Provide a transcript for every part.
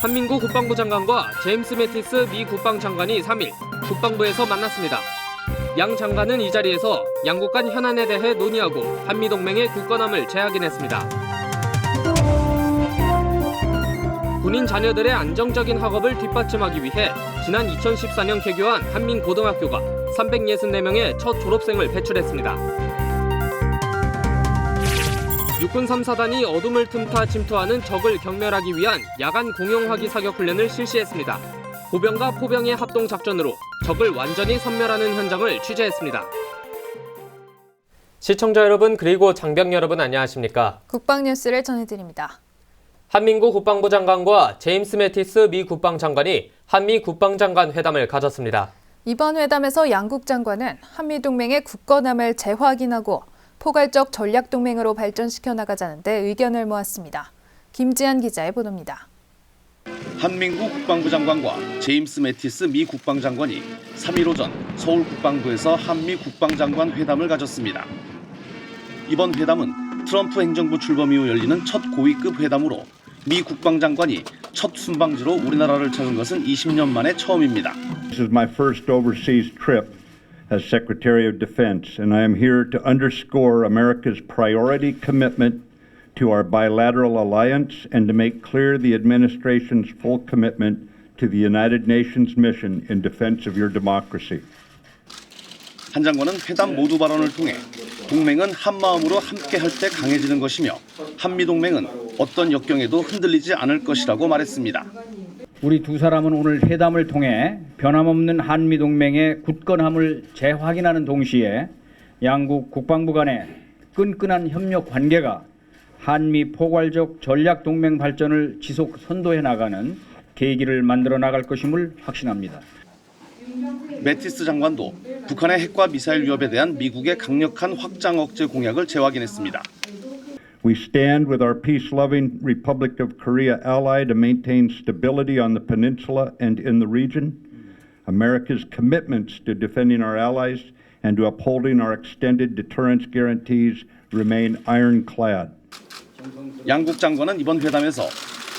한민구 국방부 장관과 제임스 매티스 미 국방장관이 3일 국방부에서 만났습니다. 양 장관은 이 자리에서 양국 간 현안에 대해 논의하고 한미동맹의 굳건함을 재확인했습니다. 군인 자녀들의 안정적인 학업을 뒷받침하기 위해 지난 2014년 개교한 한민고등학교가 364명의 첫 졸업생을 배출했습니다. 육군 3사단이 어둠을 틈타 침투하는 적을 경멸하기 위한 야간 공용화기 사격 훈련을 실시했습니다. 보병과 포병의 합동작전으로 적을 완전히 섬멸하는 현장을 취재했습니다. 시청자 여러분 그리고 장병 여러분 안녕하십니까? 국방뉴스를 전해드립니다. 한민구 국방부 장관과 제임스 매티스 미 국방장관이 한미 국방장관 회담을 가졌습니다. 이번 회담에서 양국 장관은 한미동맹의 굳건함을 재확인하고 포괄적 전략동맹으로 발전시켜 나가자는 데 의견을 모았습니다. 김지한 기자의 보도입니다. 한민구 국방부 장관과 제임스 매티스 미 국방장관이 3일 오전 서울 국방부에서 한미 국방장관 회담을 가졌습니다. 이번 회담은 트럼프 행정부 출범 이후 열리는 첫 고위급 회담으로 미 국방장관이 첫 순방지로 우리나라를 찾은 것은 20년 만에 처음입니다. This is my first overseas trip as Secretary of Defense, and I am here to underscore America's priority commitment to our bilateral alliance and to make clear the administration's full commitment to the United Nations mission in defense of your democracy. 한 장관은 회담 모두 발언을 통해 동맹은 한마음으로 함께할 때 강해지는 것이며 한미동맹은 어떤 역경에도 흔들리지 않을 것이라고 말했습니다. 우리 두 사람은 오늘 회담을 통해 변함없는 한미동맹의 굳건함을 재확인하는 동시에 양국 국방부 간의 끈끈한 협력 관계가 한미 포괄적 전략동맹 발전을 지속 선도해 나가는 계기를 만들어 나갈 것임을 확신합니다. 매티스 장관도 북한의 핵과 미사일 위협에 대한 미국의 강력한 확장 억제 공약을 재확인했습니다. We stand with our peace-loving Republic of Korea ally to maintain stability on the peninsula and in the region. America's commitments to defending our allies and to upholding our extended deterrence guarantees remain ironclad. 양국 장관은 이번 회담에서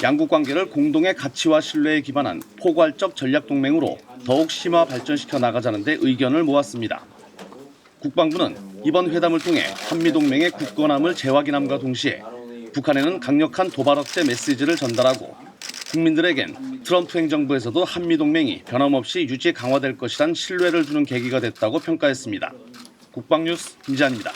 양국 관계를 공동의 가치와 신뢰에 기반한 포괄적 전략동맹으로 더욱 심화 발전시켜 나가자는 데 의견을 모았습니다. 국방부는 이번 회담을 통해 한미동맹의 굳건함을 재확인함과 동시에 북한에는 강력한 도발 억제 메시지를 전달하고 국민들에겐 트럼프 행정부에서도 한미동맹이 변함없이 유지 강화될 것이란 신뢰를 주는 계기가 됐다고 평가했습니다. 국방뉴스 김지한입니다.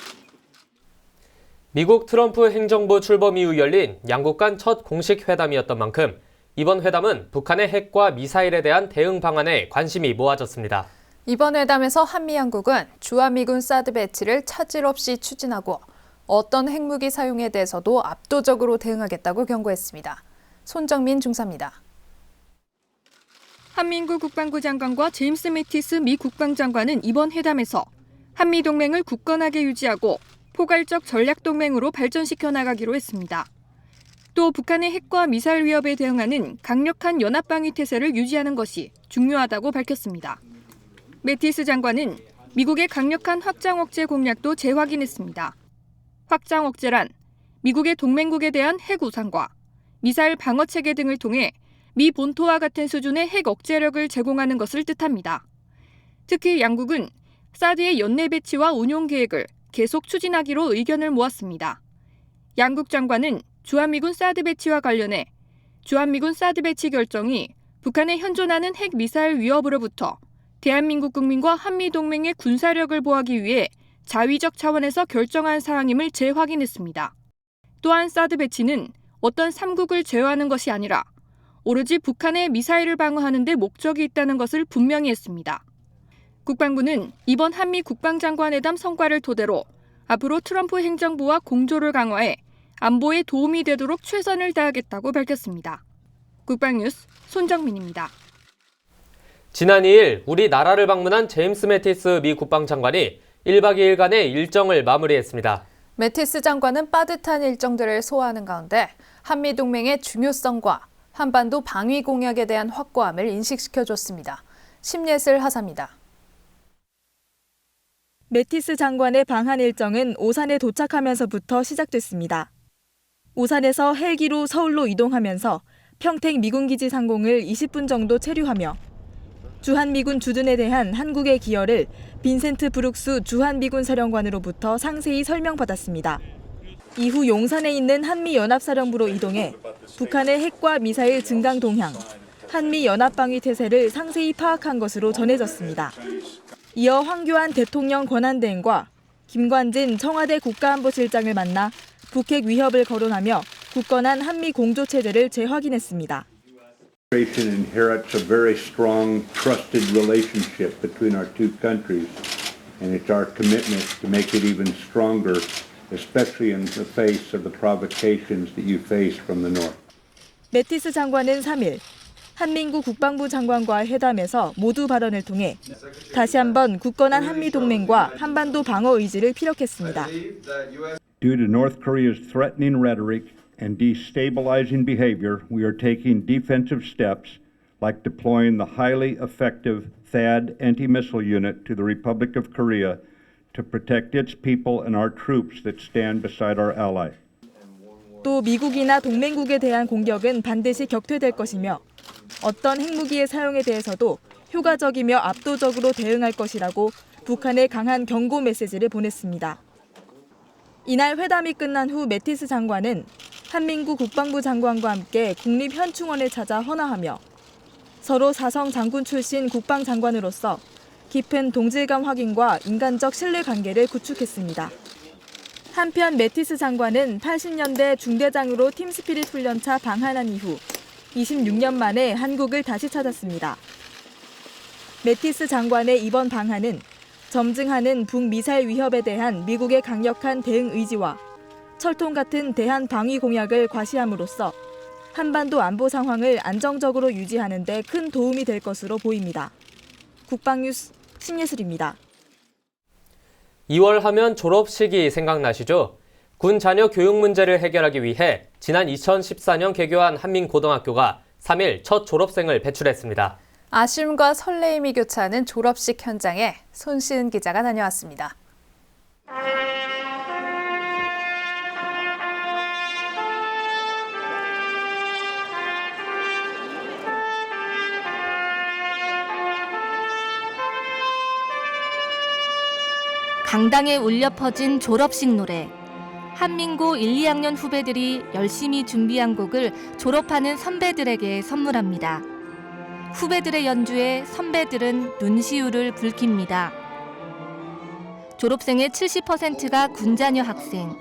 미국 트럼프 행정부 출범 이후 열린 양국 간 첫 공식 회담이었던 만큼 이번 회담은 북한의 핵과 미사일에 대한 대응 방안에 관심이 모아졌습니다. 이번 회담에서 한미 양국은 주한미군 사드 배치를 차질 없이 추진하고 어떤 핵무기 사용에 대해서도 압도적으로 대응하겠다고 경고했습니다. 손정민 중사입니다. 한민구 국방부 장관과 제임스 매티스 미 국방장관은 이번 회담에서 한미동맹을 굳건하게 유지하고 포괄적 전략동맹으로 발전시켜 나가기로 했습니다. 또 북한의 핵과 미사일 위협에 대응하는 강력한 연합방위 태세를 유지하는 것이 중요하다고 밝혔습니다. 매티스 장관은 미국의 강력한 확장 억제 공약도 재확인했습니다. 확장 억제란 미국의 동맹국에 대한 핵 우산과 미사일 방어 체계 등을 통해 미 본토와 같은 수준의 핵 억제력을 제공하는 것을 뜻합니다. 특히 양국은 사드의 연내 배치와 운용 계획을 계속 추진하기로 의견을 모았습니다. 양국 장관은 주한미군 사드 배치와 관련해 주한미군 사드 배치 결정이 북한의 현존하는 핵 미사일 위협으로부터 대한민국 국민과 한미동맹의 군사력을 보호하기 위해 자위적 차원에서 결정한 사항임을 재확인했습니다. 또한 사드 배치는 어떤 3국을 제어하는 것이 아니라 오로지 북한의 미사일을 방어하는 데 목적이 있다는 것을 분명히 했습니다. 국방부는 이번 한미 국방장관회담 성과를 토대로 앞으로 트럼프 행정부와 공조를 강화해 안보에 도움이 되도록 최선을 다하겠다고 밝혔습니다. 국방뉴스 손정민입니다. 지난 2일 우리나라를 방문한 제임스 매티스 미 국방장관이 1박 2일간의 일정을 마무리했습니다. 매티스 장관은 빠듯한 일정들을 소화하는 가운데 한미동맹의 중요성과 한반도 방위 공약에 대한 확고함을 인식시켜줬습니다. 심예슬 하사입니다. 매티스 장관의 방한 일정은 오산에 도착하면서부터 시작됐습니다. 오산에서 헬기로 서울로 이동하면서 평택 미군기지 상공을 20분 정도 체류하며 주한미군 주둔에 대한 한국의 기여를 빈센트 브룩스 주한미군 사령관으로부터 상세히 설명받았습니다. 이후 용산에 있는 한미연합사령부로 이동해 북한의 핵과 미사일 증강 동향, 한미연합방위 태세를 상세히 파악한 것으로 전해졌습니다. 이어 황교안 대통령 권한대행과 김관진 청와대 국가안보실장을 만나 북핵 위협을 거론하며 굳건한 한미 공조체제를 재확인했습니다. Inherits a very strong, trusted relationship between our two countries, and it's our commitment to make it even stronger, especially in the face of the provocations that you face from the north. 매티스 장관은 3일 한민구 국방부 장관과의 회담에서 모두 발언을 통해 다시 한번 굳건한 한미 동맹과 한반도 방어 의지를 피력했습니다. Due to North Korea's threatening rhetoric and destabilizing behavior, we are taking defensive steps like deploying the highly effective THAAD anti-missile unit to the Republic of Korea to protect its people and our troops that stand beside our ally. 또 미국이나 동맹국에 대한 공격은 반드시 격퇴될 것이며 어떤 핵무기의 사용에 대해서도 효과적이며 압도적으로 대응할 것이라고 북한에 강한 경고 메시지를 보냈습니다. 이날 회담이 끝난 후 매티스 장관은 한민구 국방부 장관과 함께 국립현충원을 찾아 헌화하며 서로 사성 장군 출신 국방장관으로서 깊은 동질감 확인과 인간적 신뢰관계를 구축했습니다. 한편 매티스 장관은 80년대 중대장으로 팀스피릿 훈련차 방한한 이후 26년 만에 한국을 다시 찾았습니다. 매티스 장관의 이번 방한은 점증하는 북미사일 위협에 대한 미국의 강력한 대응 의지와 철통 같은 대한 방위 공약을 과시함으로써 한반도 안보 상황을 안정적으로 유지하는 데 큰 도움이 될 것으로 보입니다. 국방뉴스 신예슬입니다. 2월 하면 졸업식이 생각나시죠? 군 자녀 교육 문제를 해결하기 위해 지난 2014년 개교한 한민고등학교가 3일 첫 졸업생을 배출했습니다. 아쉬움과 설레임이 교차하는 졸업식 현장에 손시은 기자가 다녀왔습니다. 강당에 울려 퍼진 졸업식 노래. 한민고 1, 2학년 후배들이 열심히 준비한 곡을 졸업하는 선배들에게 선물합니다. 후배들의 연주에 선배들은 눈시울을 붉힙니다. 졸업생의 70%가 군자녀 학생.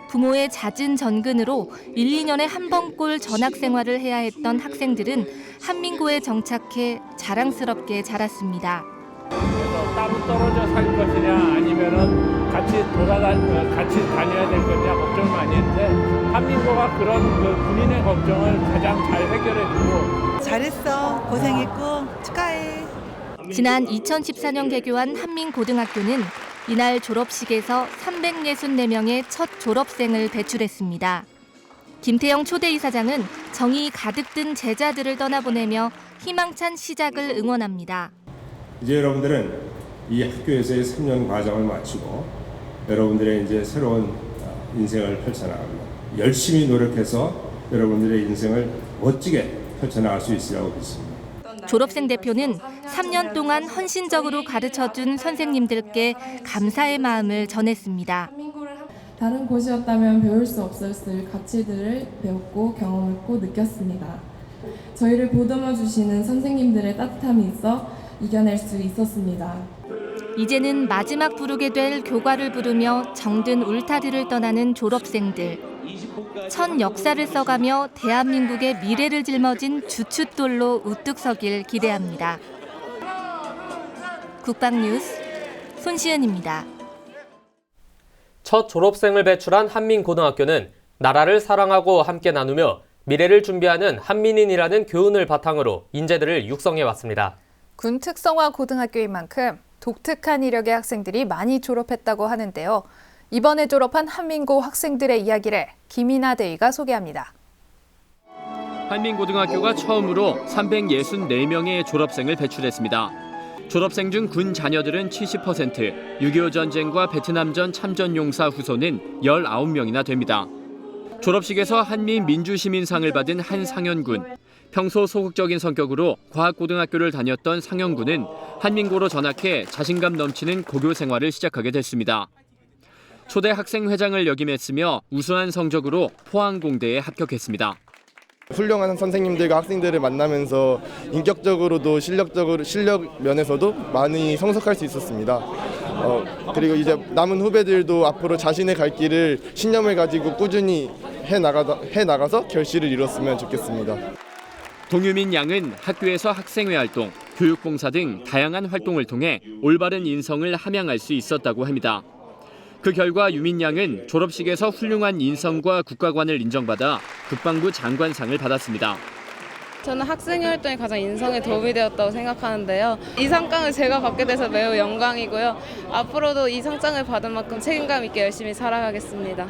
부모의 잦은 전근으로 1, 2년에 한 번꼴 전학 생활을 해야 했던 학생들은 한민고에 정착해 자랑스럽게 자랐습니다. 그래서 따로 떨어져 살 것이냐 아니면은 같이 다녀야 될 것이냐 걱정을 많이 했는데 한민고가 그런 군인의 걱정을 가장 잘 해결해주고 잘했어 고생했고 축하해. 지난 2014년 개교한 한민고등학교는 이날 졸업식에서 364명의 첫 졸업생을 배출했습니다. 김태영 초대이사장은 정이 가득 든 제자들을 떠나보내며 희망찬 시작을 응원합니다. 이제 여러분들은 이 학교에서의 3년 과정을 마치고 여러분들의 이제 새로운 인생을 펼쳐나갑니다. 열심히 노력해서 여러분들의 인생을 멋지게 펼쳐나갈 수 있으라고 믿습니다. 졸업생 대표는 3년 동안 헌신적으로 가르쳐준 선생님들께 감사의 마음을 전했습니다. 다른 곳이었다면 배울 수 없었을 가치들을 배웠고 경험했고 느꼈습니다. 저희를 보듬어 주시는 선생님들의 따뜻함이 있어 이겨낼 수 있었습니다. 이제는 마지막 부르게 될 교과를 부르며 정든 울타리를 떠나는 졸업생들. 천 역사를 써가며 대한민국의 미래를 짊어진 주춧돌로 우뚝 서길 기대합니다. 국방뉴스 손시은입니다. 첫 졸업생을 배출한 한민고등학교는 나라를 사랑하고 함께 나누며 미래를 준비하는 한민인이라는 교훈을 바탕으로 인재들을 육성해왔습니다. 군 특성화 고등학교인 만큼 독특한 이력의 학생들이 많이 졸업했다고 하는데요. 이번에 졸업한 한민고 학생들의 이야기를 김이나 대위가 소개합니다. 한민고등학교가 처음으로 364명의 졸업생을 배출했습니다. 졸업생 중 군 자녀들은 70%, 6.25 전쟁과 베트남전 참전 용사 후손은 19명이나 됩니다. 졸업식에서 한미민주시민상을 받은 한상현군. 평소 소극적인 성격으로 과학고등학교를 다녔던 상현군은 한민고로 전학해 자신감 넘치는 고교 생활을 시작하게 됐습니다. 초대 학생회장을 역임했으며 우수한 성적으로 포항공대에 합격했습니다. 훌륭한 선생님들과 학생들을 만나면서 인격적으로도 실력 면에서도 많이 성숙할 수 있었습니다. 그리고 이제 남은 후배들도 앞으로 자신의 갈 길을 신념을 가지고 꾸준히 해 나가서 결실을 이뤘으면 좋겠습니다. 동유민 양은 학교에서 학생회 활동, 교육봉사 등 다양한 활동을 통해 올바른 인성을 함양할 수 있었다고 합니다. 그 결과 유민 양은 졸업식에서 훌륭한 인성과 국가관을 인정받아 국방부 장관상을 받았습니다. 저는 학생회 활동이 가장 인성에 도움이 되었다고 생각하는데요. 이 상장을 제가 받게 돼서 매우 영광이고요. 앞으로도 이 상장을 받은 만큼 책임감 있게 열심히 살아가겠습니다.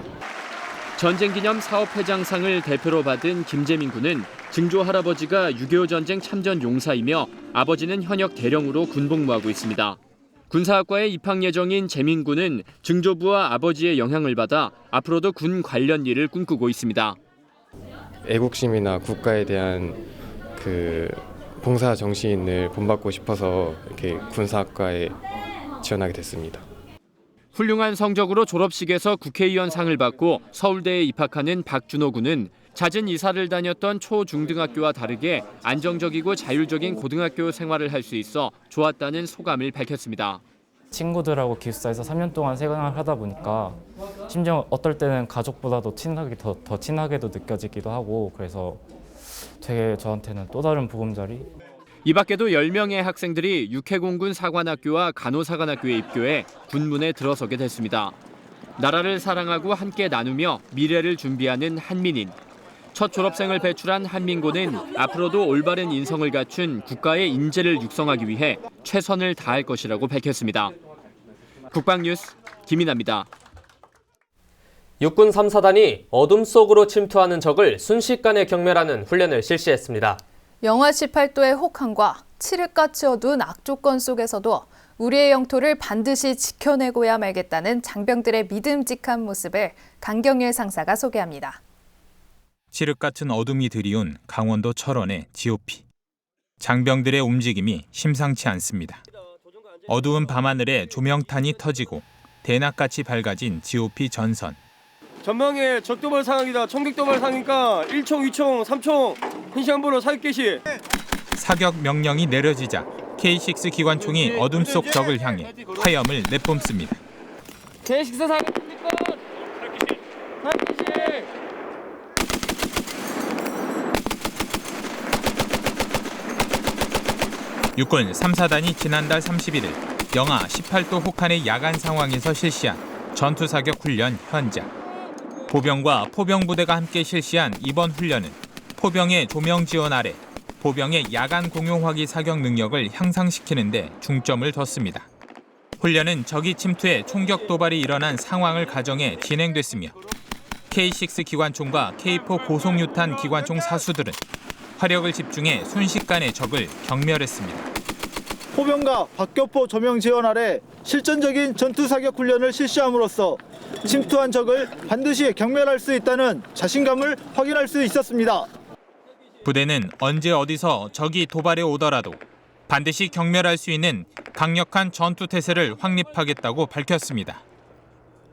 전쟁기념 사업회장상을 대표로 받은 김재민 군은 증조 할아버지가 6.25 전쟁 참전 용사이며 아버지는 현역 대령으로 군복무하고 있습니다. 군사학과에 입학 예정인 재민 군은 증조부와 아버지의 영향을 받아 앞으로도 군 관련 일을 꿈꾸고 있습니다. 애국심이나 국가에 대한 봉사 정신을 본받고 싶어서 이렇게 군사학과에 지원하게 됐습니다. 훌륭한 성적으로 졸업식에서 국회의원 상을 받고 서울대에 입학하는 박준호 군은 잦은 이사를 다녔던 초중등학교와 다르게 안정적이고 자율적인 고등학교 생활을 할 수 있어 좋았다는 소감을 밝혔습니다. 친구들하고 기숙사에서 3년 동안 생활을 하다 보니까 심지어 어떨 때는 가족보다도 더 친하게도 느껴지기도 하고 그래서 되게 저한테는 또 다른 보금자리. 이 밖에도 10명의 학생들이 육해공군 사관학교와 간호사관학교에 입교해 군문에 들어서게 됐습니다. 나라를 사랑하고 함께 나누며 미래를 준비하는 한민인. 첫 졸업생을 배출한 한민고는 앞으로도 올바른 인성을 갖춘 국가의 인재를 육성하기 위해 최선을 다할 것이라고 밝혔습니다. 국방뉴스 김인아입니다. 육군 3사단이 어둠 속으로 침투하는 적을 순식간에 경멸하는 훈련을 실시했습니다. 영하 18도의 혹한과 칠흑같이 어두운 악조건 속에서도 우리의 영토를 반드시 지켜내고야 말겠다는 장병들의 믿음직한 모습을 강경일 상사가 소개합니다. 칠흑 같은 어둠이 드리운 강원도 철원의 GOP. 장병들의 움직임이 심상치 않습니다. 어두운 밤하늘에 조명탄이 터지고 대낮같이 밝아진 GOP 전선. 전방에 적도발 상황이다. 총격도발 상황이니까 1총, 2총, 3총 현시간번호 사격 개시. 사격 명령이 내려지자 K6 기관총이 어둠 속 적을 향해 화염을 내뿜습니다. 제6 사격 총격권 사격 개시. 육군 3사단이 지난달 31일 영하 18도 혹한의 야간 상황에서 실시한 전투사격 훈련 현장. 보병과 포병부대가 함께 실시한 이번 훈련은 포병의 조명 지원 아래 보병의 야간 공용화기 사격 능력을 향상시키는 데 중점을 뒀습니다. 훈련은 적이 침투해 총격 도발이 일어난 상황을 가정해 진행됐으며 K6 기관총과 K4 고속유탄 기관총 사수들은 화력을 집중해 순식간에 적을 경멸했습니다. 포병과 박격포 조명 지원 아래 실전적인 전투사격 훈련을 실시함으로써 침투한 적을 반드시 경멸할 수 있다는 자신감을 확인할 수 있었습니다. 부대는 언제 어디서 적이 도발해 오더라도 반드시 경멸할 수 있는 강력한 전투태세를 확립하겠다고 밝혔습니다.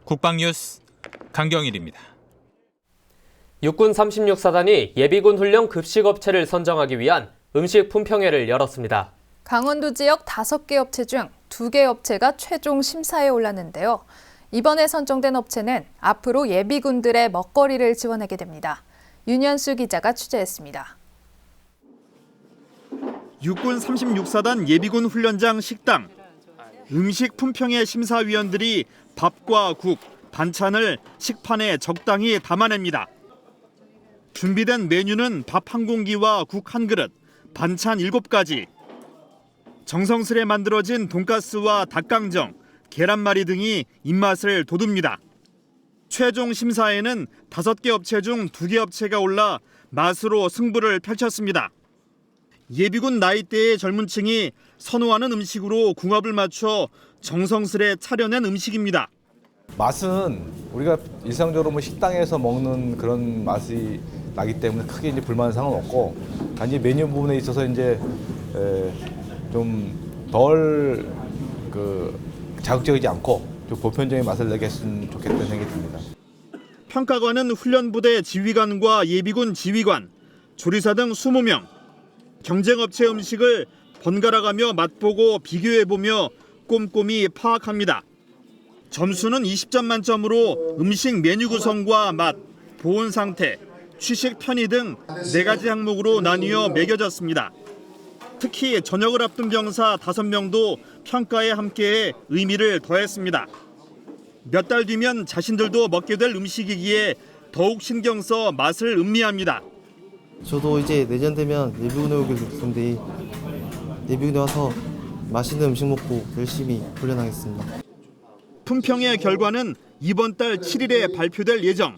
국방뉴스 강경일입니다. 육군 36사단이 예비군 훈련 급식업체를 선정하기 위한 음식 품평회를 열었습니다. 강원도 지역 5개 업체 중 2개 업체가 최종 심사에 올랐는데요. 이번에 선정된 업체는 앞으로 예비군들의 먹거리를 지원하게 됩니다. 윤현수 기자가 취재했습니다. 육군 36사단 예비군 훈련장 식당. 음식 품평회 심사위원들이 밥과 국, 반찬을 식판에 적당히 담아냅니다. 준비된 메뉴는 밥 1공기와 국 1그릇, 반찬 7가지. 정성스레 만들어진 돈가스와 닭강정, 계란말이 등이 입맛을 돋웁니다. 최종 심사에는 5개 업체 중 2개 업체가 올라 맛으로 승부를 펼쳤습니다. 예비군 나이대의 젊은 층이 선호하는 음식으로 궁합을 맞춰 정성스레 차려낸 음식입니다. 맛은 우리가 일상적으로 뭐 식당에서 먹는 그런 맛이 나기 때문에 크게 이제 불만한 상은 없고, 단지 메뉴 부분에 있어서 이제 좀 덜 자극적이지 않고 좀 보편적인 맛을 내게 했으면 좋겠다는 생각이 듭니다. 평가관은 훈련부대 지휘관과 예비군 지휘관, 조리사 등 20명, 경쟁업체 음식을 번갈아가며 맛보고 비교해보며 꼼꼼히 파악합니다. 점수는 20점 만점으로 음식 메뉴 구성과 맛, 보온 상태, 취식 편의 등 4가지 항목으로 나뉘어 매겨졌습니다. 특히 전역을 앞둔 병사 5명도 평가에 함께해 의미를 더했습니다. 몇 달 뒤면 자신들도 먹게 될 음식이기에 더욱 신경 써 맛을 음미합니다. 저도 이제 내년 되면 예비군에 오게 될 텐데 예비군에 와서 맛있는 음식 먹고 열심히 훈련하겠습니다. 품평의 결과는 이번 달 7일에 발표될 예정.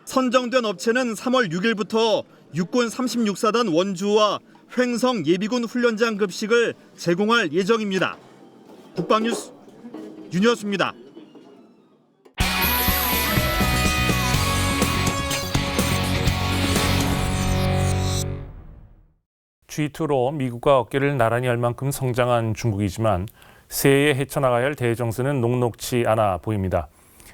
선정된 업체는 3월 6일부터 육군 36사단 원주와 횡성 예비군 훈련장 급식을 제공할 예정입니다. 국방뉴스 윤여수입니다. G2로 미국과 어깨를 나란히 할 만큼 성장한 중국이지만 새해에 헤쳐나가야 할 대정세는 녹록치 않아 보입니다.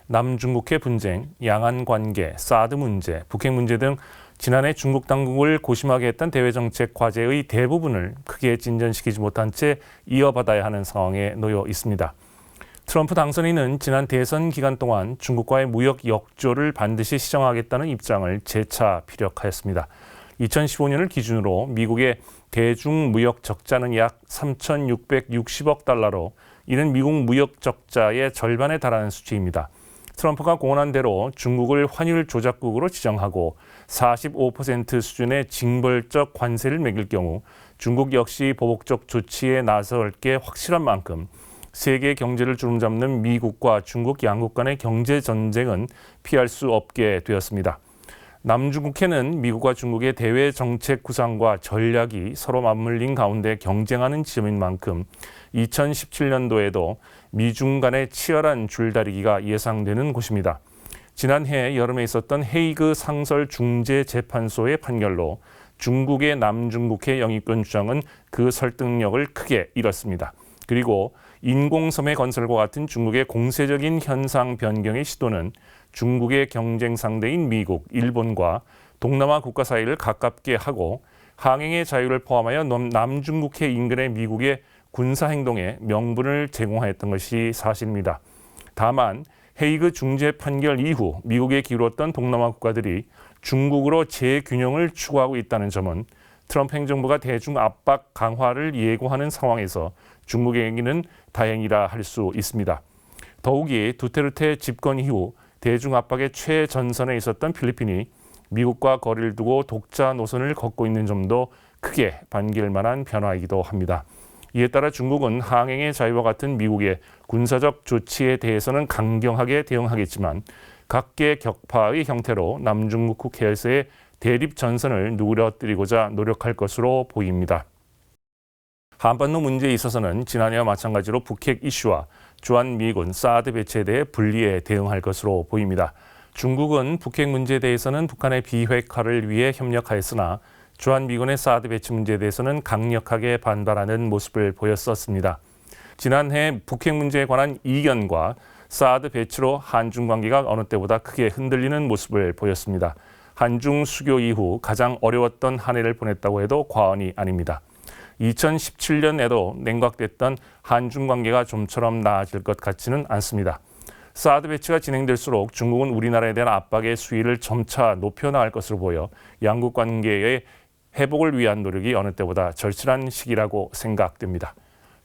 남중국해 분쟁, 양안 관계, 사드 문제, 북핵 문제 등 지난해 중국 당국을 고심하게 했던 대외정책 과제의 대부분을 크게 진전시키지 못한 채 이어받아야 하는 상황에 놓여 있습니다. 트럼프 당선인은 지난 대선 기간 동안 중국과의 무역 역조를 반드시 시정하겠다는 입장을 재차 피력하였습니다. 2015년을 기준으로 미국의 대중 무역 적자는 약 3,660억 달러로 이는 미국 무역 적자의 절반에 달하는 수치입니다. 트럼프가 공언한 대로 중국을 환율 조작국으로 지정하고 45% 수준의 징벌적 관세를 매길 경우 중국 역시 보복적 조치에 나설 게 확실한 만큼 세계 경제를 주름잡는 미국과 중국 양국 간의 경제 전쟁은 피할 수 없게 되었습니다. 남중국해는 미국과 중국의 대외 정책 구상과 전략이 서로 맞물린 가운데 경쟁하는 지점인 만큼 2017년도에도 미중 간의 치열한 줄다리기가 예상되는 곳입니다. 지난해 여름에 있었던 헤이그 상설중재재판소의 판결로 중국의 남중국해 영유권 주장은 그 설득력을 크게 잃었습니다. 그리고 인공섬의 건설과 같은 중국의 공세적인 현상 변경의 시도는 중국의 경쟁 상대인 미국, 일본과 동남아 국가 사이를 가깝게 하고 항행의 자유를 포함하여 남중국해 인근의 미국의 군사행동에 명분을 제공하였던 것이 사실입니다. 다만 헤이그 중재 판결 이후 미국에 기울었던 동남아 국가들이 중국으로 재균형을 추구하고 있다는 점은 트럼프 행정부가 대중 압박 강화를 예고하는 상황에서 중국에게는 다행이라 할 수 있습니다. 더욱이 두테르테 집권 이후 대중 압박의 최전선에 있었던 필리핀이 미국과 거리를 두고 독자 노선을 걷고 있는 점도 크게 반길 만한 변화이기도 합니다. 이에 따라 중국은 항행의 자유와 같은 미국의 군사적 조치에 대해서는 강경하게 대응하겠지만 각계 격파의 형태로 남중국 계열사의 대립 전선을 누그러뜨리고자 노력할 것으로 보입니다. 한반도 문제에 있어서는 지난해와 마찬가지로 북핵 이슈와 주한미군 사드 배치에 대해 분리해 대응할 것으로 보입니다. 중국은 북핵 문제에 대해서는 북한의 비핵화를 위해 협력하였으나 주한미군의 사드 배치 문제에 대해서는 강력하게 반발하는 모습을 보였었습니다. 지난해 북핵 문제에 관한 이견과 사드 배치로 한중 관계가 어느 때보다 크게 흔들리는 모습을 보였습니다. 한중 수교 이후 가장 어려웠던 한 해를 보냈다고 해도 과언이 아닙니다. 2017년에도 냉각됐던 한중 관계가 좀처럼 나아질 것 같지는 않습니다. 사드 배치가 진행될수록 중국은 우리나라에 대한 압박의 수위를 점차 높여나갈 것으로 보여 양국 관계의 회복을 위한 노력이 어느 때보다 절실한 시기라고 생각됩니다.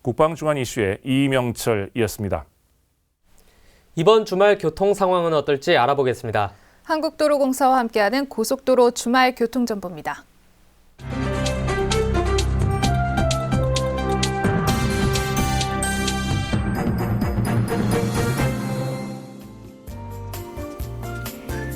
국방주간 이슈의 이명철이었습니다. 이번 주말 교통 상황은 어떨지 알아보겠습니다. 한국도로공사와 함께하는 고속도로 주말 교통정보입니다.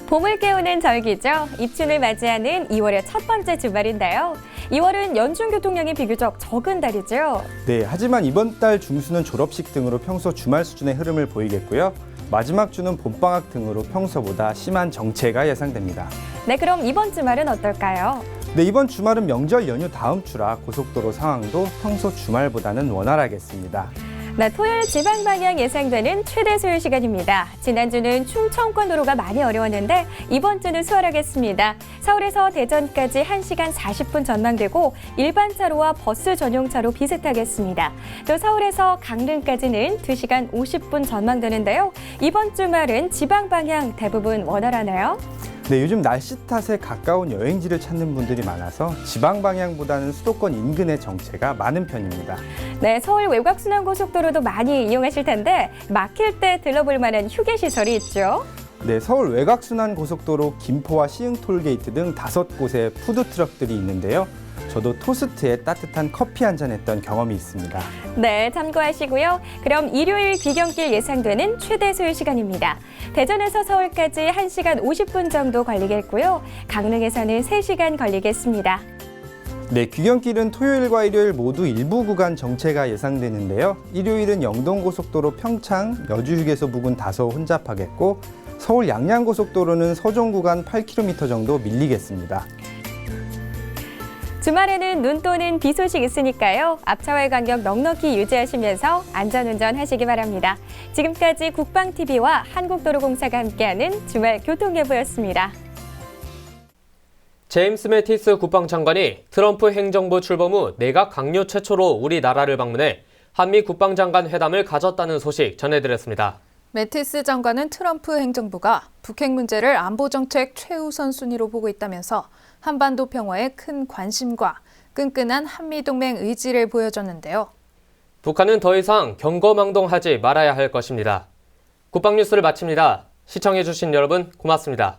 봄을 깨우는 절기죠. 입춘을 맞이하는 2월의 첫 번째 주말인데요. 2월은 연중 교통량이 비교적 적은 달이죠. 네, 하지만 이번 달 중수는 졸업식 등으로 평소 주말 수준의 흐름을 보이겠고요. 마지막 주는 봄방학 등으로 평소보다 심한 정체가 예상됩니다. 네, 그럼 이번 주말은 어떨까요? 네, 이번 주말은 명절 연휴 다음 주라 고속도로 상황도 평소 주말보다는 원활하겠습니다. 네, 토요일 지방 방향 예상되는 최대 소요 시간입니다. 지난주는 충청권 도로가 많이 어려웠는데 이번 주는 수월하겠습니다. 서울에서 대전까지 1시간 40분 전망되고 일반 차로와 버스 전용차로 비슷하겠습니다. 또 서울에서 강릉까지는 2시간 50분 전망되는데요. 이번 주말은 지방 방향 대부분 원활하네요. 네, 요즘 날씨 탓에 가까운 여행지를 찾는 분들이 많아서 지방 방향보다는 수도권 인근의 정체가 많은 편입니다. 네, 서울 외곽순환고속도로도 많이 이용하실 텐데 막힐 때 들러볼 만한 휴게시설이 있죠. 네, 서울 외곽순환고속도로 김포와 시흥 톨게이트 등 5곳에 푸드트럭들이 있는데요. 저도 토스트에 따뜻한 커피 한잔 했던 경험이 있습니다. 네, 참고하시고요. 그럼 일요일 귀경길 예상되는 최대 소요 시간입니다. 대전에서 서울까지 1시간 50분 정도 걸리겠고요. 강릉에서는 3시간 걸리겠습니다. 네, 귀경길은 토요일과 일요일 모두 일부 구간 정체가 예상되는데요. 일요일은 영동고속도로 평창, 여주휴게소 부근 다소 혼잡하겠고 서울 양양고속도로는 서종 구간 8km 정도 밀리겠습니다. 주말에는 눈 또는 비 소식 있으니까요. 앞차와의 간격 넉넉히 유지하시면서 안전운전 하시기 바랍니다. 지금까지 국방TV와 한국도로공사가 함께하는 주말 교통예보였습니다. 제임스 매티스 국방장관이 트럼프 행정부 출범 후 내각 강요 최초로 우리나라를 방문해 한미 국방장관 회담을 가졌다는 소식 전해드렸습니다. 매티스 장관은 트럼프 행정부가 북핵 문제를 안보정책 최우선 순위로 보고 있다면서 한반도 평화에 큰 관심과 끈끈한 한미동맹 의지를 보여줬는데요. 북한은 더 이상 경거망동하지 말아야 할 것입니다. 국방뉴스를 마칩니다. 시청해주신 여러분 고맙습니다.